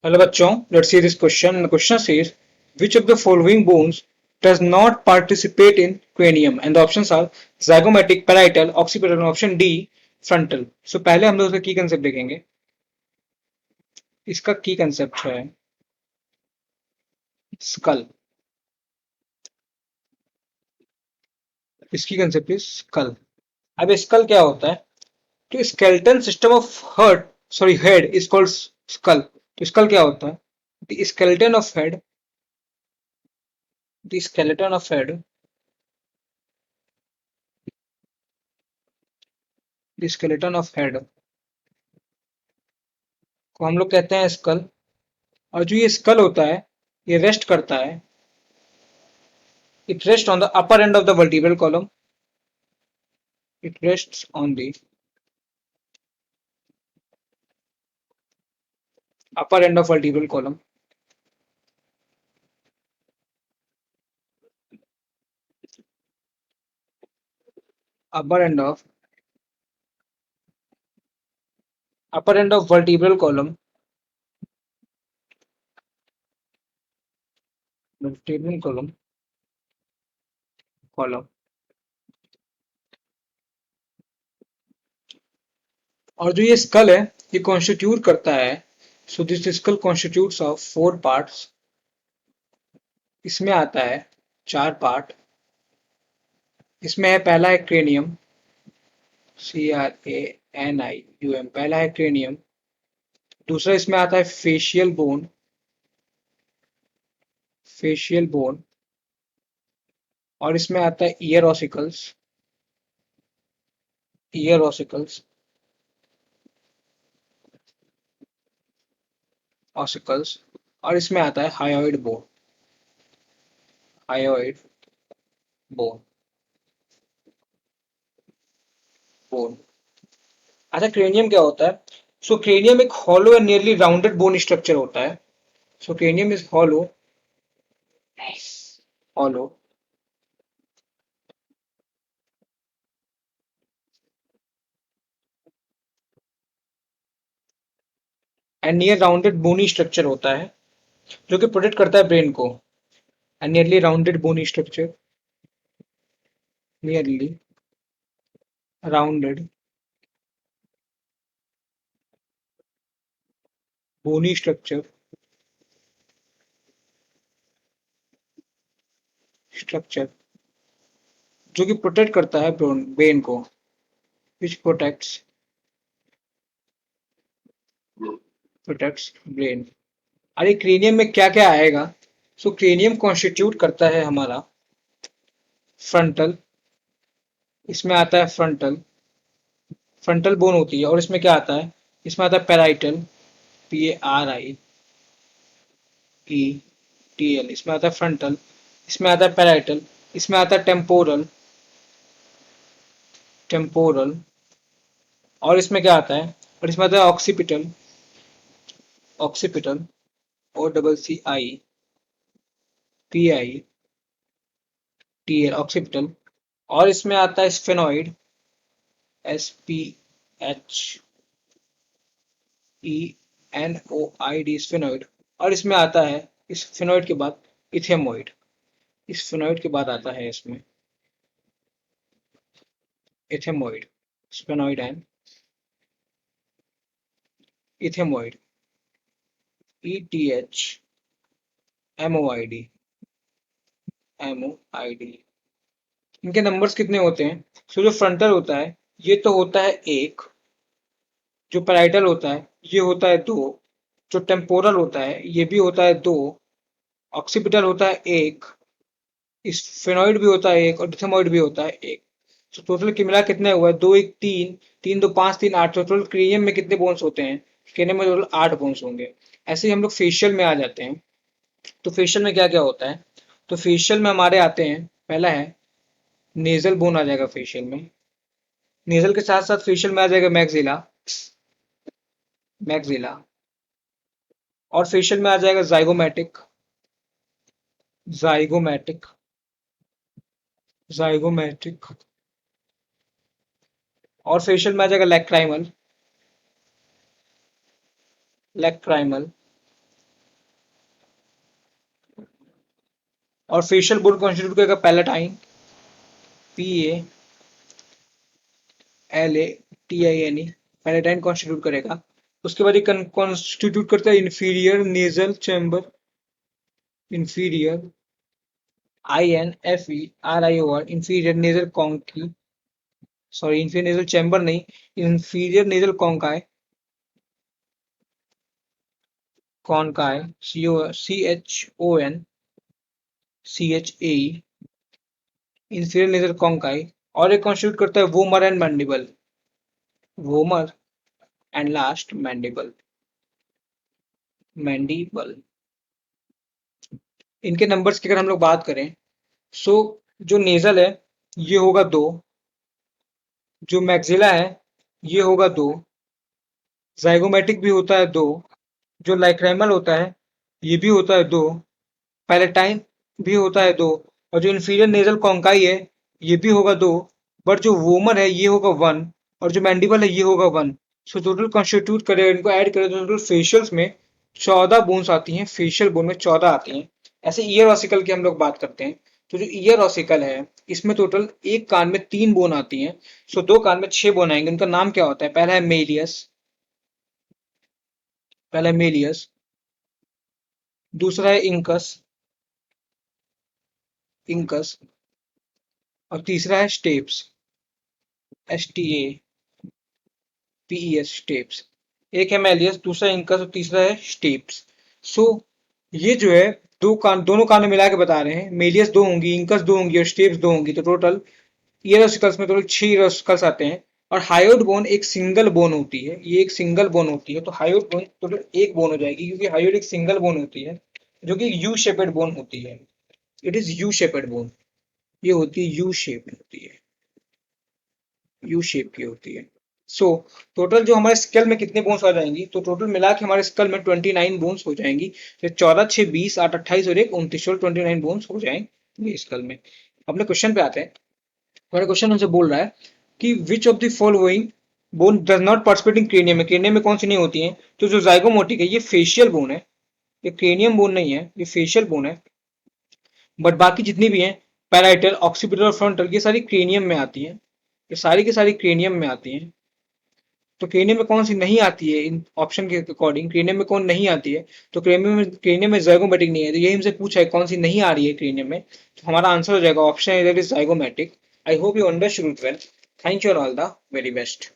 Hello बच्चों, let's see this question. And the question says, which of the following bones does not participate in cranium? And the options are zygomatic, parietal, occipital, and option D, frontal. So पहले हम लोग इसका की concept देखेंगे. इसका की concept है skull. इसकी कंसेप्ट इज स्कल. अब स्कल क्या होता है? तो skeleton system of hurt sorry head is called skull. तो स्कल क्या होता है? The skeleton of head the skeleton of head the skeleton of head को हम लोग कहते हैं स्कल. और जो ये स्कल होता है, ये रेस्ट करता है. It rests on the upper end of the vertebral column. It rests on the upper end of vertebral column. Upper end of vertebral column. Vertebral column. और जो ये स्कल है, ये कॉन्स्टिट्यूट करता है. So this skull constitutes of 4 parts. इसमें आता है 4 पार्ट. इसमें है पहला है क्रेनियम. CRANIUM. पहला है क्रेनियम. दूसरा इसमें आता है फेशियल बोन. Facial bone. और इसमें आता है ear ossicles. Ear ossicles. Ossicles. और इसमें आता है hyoid bone. Hyoid bone. Bone. अच्छा, क्रेनियम क्या होता है? सो क्रेनियम एक hollow and nearly rounded bone structure होता है. So cranium is hollow. Hollow and near rounded bony structure होता है, जो कि प्रोटेक्ट करता है ब्रेन को. And nearly rounded bony structure. Nearly rounded bony structure जो कि प्रोटेक्ट करता है ब्रेन को. विच प्रोटेक्ट्स ब्रेन. अरे क्रेनियम में क्या क्या आएगा? सो क्रेनियम कॉन्स्टिट्यूट करता है हमारा फ्रंटल. इसमें आता है फ्रंटल. फ्रंटल बोन होती है. और इसमें क्या आता है? इसमें आता है पैराइटल. PARIETL. इसमें आता है फ्रंटल. इसमें आता है पैराइटल. इसमें आता है टेम्पोरल. टेम्पोरल. और इसमें क्या आता है? और इसमें आता है ऑक्सीपिटल. ऑक्सीपिटल. OCCIPITL. ऑक्सीपिटल. और इसमें आता है स्फेनॉइड. SPHENOID. स्फेनॉइड. और इसमें आता है इस फिनोइड के बाद इथेमोइड. इस फिनोइड के बाद आता है इसमें ethmoid. Sphenoid and ethmoid. ETHMOID. इनके नंबर्स कितने होते हैं? सो जो फ्रंटल होता है, ये तो होता है 1. जो पैराइटल होता है, ये होता है 2. जो टेम्पोरल होता है, ये भी होता है 2. ऑक्सीपिटल होता है 1. स्फेनॉइड भी होता है 1 और डिथेमॉइड भी होता है 1. तो टोटल की मिला कितने हुआ है? 2 1 3. 3 2 5 3 8. टोटल क्रेनियम में कितने बोन्स होते हैं? क्रेनियम में टोटल 8 बोन्स होंगे. ऐसे ही हम लोग फेशियल में आ जाते हैं. तो फेशियल में क्या क्या होता है? तो फेशियल में हमारे आते हैं, पहला है नेजल बोन आ जाएगा फेशियल में. नेजल के साथ साथ फेशियल में आ जाएगा मैक्सिला. मैक्सिला. और फेशियल में आ जाएगा जाइगोमैटिक. जाइगोमैटिक. जाइगोमैटिक. और फेशियल में आ जाएगा लैक्राइमल. लैक्राइमल. और फेशियल बोन कॉन्स्टिट्यूट करेगा पैलेटाइन, PALATINE, पैलेटाइन कॉन्स्टिट्यूट करेगा। उसके बाद ये कॉन्स्टिट्यूट करता है inferior nasal chamber, inferior INFERIOR, inferior nasal conchae, sorry inferior nasal chamber नहीं, inferior nasal conchae, conchae CHONCHAE, inferior nasal conchae. और एक कॉन्स्टिट्यूट करता है vomer and mandible, vomer and last mandible, mandible. इनके नंबर्स की अगर हम लोग बात करें, सो जो नेजल है ये होगा 2, जो मैक्सिला है ये होगा 2, जाइगोमेटिक भी होता है 2, जो लाइक्रेमल होता है ये भी होता है 2, पैलेटाइन भी होता है 2, और जो इंफीरियर नेजल कॉन्काई है ये भी होगा 2, बट जो वोमर है ये होगा 1, और जो मैंडिबल है ये होगा 1। सो टोटल कॉन्स्टिट्यूट करें, इनको ऐड करें तो टोटल फेशियल्स में 14 बोन्स आती हैं, फेशियल बोन में 14 आती हैं। ऐसे ईयर ऑसिकल की हम लोग बात करते हैं, तो जो ईयर ऑसिकल है इसमें टोटल एक कान में 3 बोन आती हैं, सो 2 कान में 6 बोन आएंगे। उनका नाम क्या होता है? पहला है मेलियस, पहला है मेलियस, दूसरा है इंकस, इंकस, और तीसरा है स्टेप्स, STAPES, स्टेप्स। एक है मेलियस, दूसरा इंकस और तीसरा है स्टेप्स। सो ये जो है दो कान, दोनों कान में मिला के बता रहे हैं, मेलियस 2 होंगी, इंकस 2 होंगी और स्टेप्स 2 होंगी, तो टोटल ईयर ऑसिकल्स में टोटल 6 ईयर ऑसिकल्स आते हैं। और हायोइड बोन एक सिंगल बोन होती है, ये एक सिंगल बोन होती है, तो हायोइड बोन टोटल एक बोन हो जाएगी, क्योंकि हायोइड एक सिंगल बोन होती है जो कि यू शेपेड बोन होती है। It is you shaped bone, ये होती है यू शेप होती है, यू शेप की होती है। सो टोटल जो हमारे स्कल में कितने बोन्स आ जाएंगी, तो टोटल मिला के हमारे स्कल में 29 बोन्स हो जाएंगी। तो 14, 6, 20, 8, 28 और 1, 29, 29 बोन्स हो जाएंगे स्कल में। अपने क्वेश्चन पे आते हैं। हमारा क्वेश्चन हमसे बोल रहा है कि which of the following bone does not participate in cranium में, क्रेनियम में कौन सी नहीं होती है? तो जो जाइगोमोटिक है ये फेशियल बोन है, ये क्रेनियम बोन नहीं है, ये फेशियल बोन है। बट बाकी जितनी भी हैं, पैराइटल, ऑक्सीपिटल और फ्रंटल, ये सारी क्रेनियम में आती हैं, ये सारी की सारी क्रेनियम में आती हैं। तो क्रेनियम में कौन सी नहीं आती है? इन ऑप्शन के अकॉर्डिंग क्रेनियम में कौन नहीं आती है? तो क्रेनियम में जाइगोमेटिक नहीं है, तो यही हमसे पूछा है कौन सी नहीं आ रही है क्रेनियम में, तो हमारा आंसर हो जाएगा option is zygomatic. I hope you understood well. Thank you और ऑल द वेरी बेस्ट।